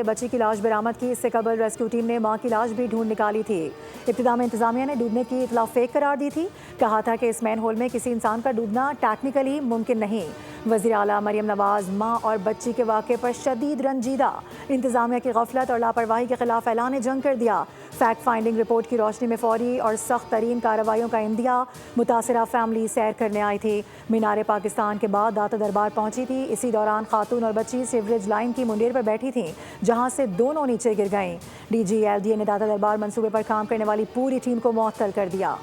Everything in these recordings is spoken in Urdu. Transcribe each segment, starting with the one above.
بچی کی لاش برآمد کی، اس سے قبل ریسکیو ٹیم نے ماں کی لاش بھی ڈھونڈ نکالی تھی۔ ابتدا میں انتظامیہ نے ڈوبنے کی اطلاع فیک قرار دی تھی، کہا تھا کہ اس مین ہول میں کسی انسان کا ڈوبنا ٹیکنیکلی ممکن نہیں۔ وزیر اعلیٰ مریم نواز ماں اور بچی کے واقعے پر شدید رنجیدہ، انتظامیہ کی غفلت اور لاپرواہی کے خلاف اعلان جنگ کر دیا۔ فیکٹ فائنڈنگ رپورٹ کی روشنی میں فوری اور سخت ترین کارروائیوں کا عندیہ۔ متاثرہ فیملی سیر کرنے آئی تھی، مینار پاکستان کے بعد داتا دربار پہنچی تھی۔ اسی دوران خاتون اور بچی سیوریج لائن کی منڈیر پر بیٹھی تھیں، جہاں سے دونوں نیچے گر گئیں۔ D G L D A نے داتا دربار منصوبے پر کام کرنے والی پوری ٹیم کو معطل کر دیا۔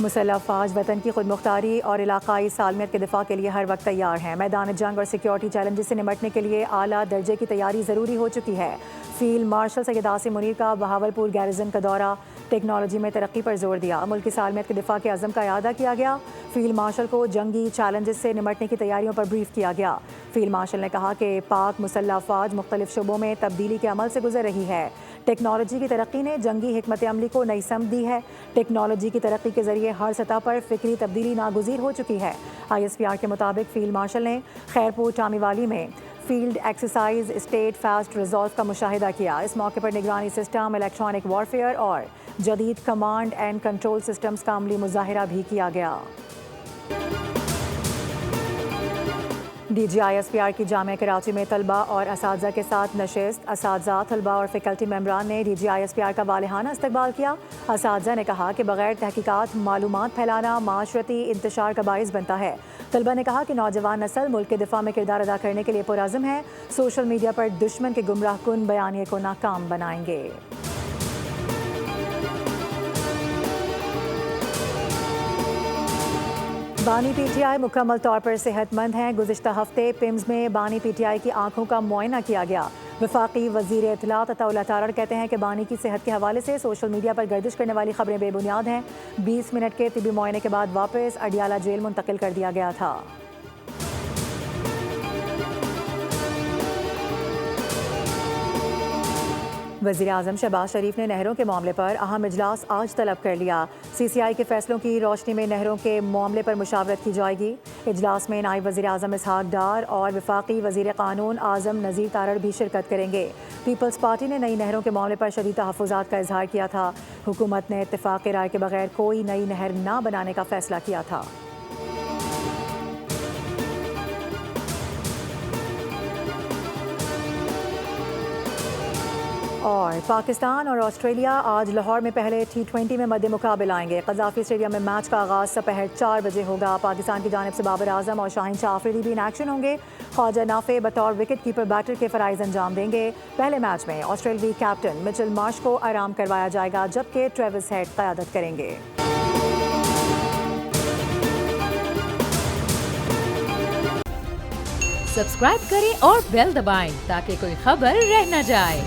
مسلح افواج وطن کی خود مختاری اور علاقائی سالمیت کے دفاع کے لیے ہر وقت تیار ہیں۔ میدان جنگ اور سیکیورٹی چیلنجز سے نمٹنے کے لیے اعلیٰ درجے کی تیاری ضروری ہو چکی ہے۔ فیلڈ مارشل سید عاصم منیر کا بہاولپور گیریزن کا دورہ، ٹیکنالوجی میں ترقی پر زور دیا، ملک کی سالمیت کے دفاع کے عزم کا اعادہ کیا گیا۔ فیلڈ مارشل کو جنگی چیلنجز سے نمٹنے کی تیاریوں پر بریف کیا گیا۔ فیلڈ مارشل نے کہا کہ پاک مسلح افواج مختلف شعبوں میں تبدیلی کے عمل سے گزر رہی ہے۔ ٹیکنالوجی کی ترقی نے جنگی حکمت عملی کو نئی سمت دی ہے۔ ٹیکنالوجی کی ترقی کے ذریعے ہر سطح پر فکری تبدیلی ناگزیر ہو چکی ہے۔ آئی ایس پی آر کے مطابق فیلڈ مارشل نے خیرپور ٹامی والی میں field exercise state fast resolve کا مشاہدہ کیا۔ اس موقع پر نگرانی سسٹم، الیکٹرانک وارفیئر اور جدید کمانڈ اینڈ کنٹرول سسٹمز کا عملی مظاہرہ بھی کیا گیا۔ D G I S P R کی جامعہ کراچی میں طلباء اور اساتذہ کے ساتھ نشست، اساتذہ، طلباء اور فیکلٹی ممبران نے D G I S P R کا والہانہ استقبال کیا۔ اساتذہ نے کہا کہ بغیر تحقیقات معلومات پھیلانا معاشرتی انتشار کا باعث بنتا ہے۔ طلباء نے کہا کہ نوجوان نسل ملک کے دفاع میں کردار ادا کرنے کے لیے پرعزم ہے، سوشل میڈیا پر دشمن کے گمراہ کن بیانیے کو ناکام بنائیں گے۔ بانی پی ٹی آئی مکمل طور پر صحت مند ہیں۔ گزشتہ ہفتے پمز میں بانی پی ٹی آئی کی آنکھوں کا معائنہ کیا گیا۔ وفاقی وزیر اطلاعات عطا اللہ تارڑ کہتے ہیں کہ بانی کی صحت کے حوالے سے سوشل میڈیا پر گردش کرنے والی خبریں بے بنیاد ہیں۔ 20 منٹ کے طبی معائنے کے بعد واپس اڈیالہ جیل منتقل کر دیا گیا تھا۔ وزیر اعظم شہباز شریف نے نہروں کے معاملے پر اہم اجلاس آج طلب کر لیا۔ سی سی آئی کے فیصلوں کی روشنی میں نہروں کے معاملے پر مشاورت کی جائے گی۔ اجلاس میں نائب وزیر اعظم اسحاق ڈار اور وفاقی وزیر قانون اعظم نذیر تارڑ بھی شرکت کریں گے۔ پیپلز پارٹی نے نئی نہروں کے معاملے پر شدید تحفظات کا اظہار کیا تھا۔ حکومت نے اتفاق رائے کے بغیر کوئی نئی نہر نہ بنانے کا فیصلہ کیا تھا۔ اور پاکستان اور آسٹریلیا آج لاہور میں پہلے T20 میں مد مقابل آئیں گے۔ قذافی اسٹیڈیم میں میچ کا آغاز دوپہر 4 بجے ہوگا۔ پاکستان کی جانب سے بابر اعظم اور شاہین شاہ آفریدی بھی ان ایکشن ہوں گے۔ خواجہ نافع بطور وکٹ کیپر بیٹر کے فرائض انجام دیں گے۔ پہلے میچ میں آسٹریلوی کیپٹن مچل مارش کو آرام کروایا جائے گا، جبکہ ٹریوس ہیڈ قیادت کریں گے۔ سبسکرائب کریں اور بیل دبائیں تاکہ کوئی خبر رہ نہ جائے۔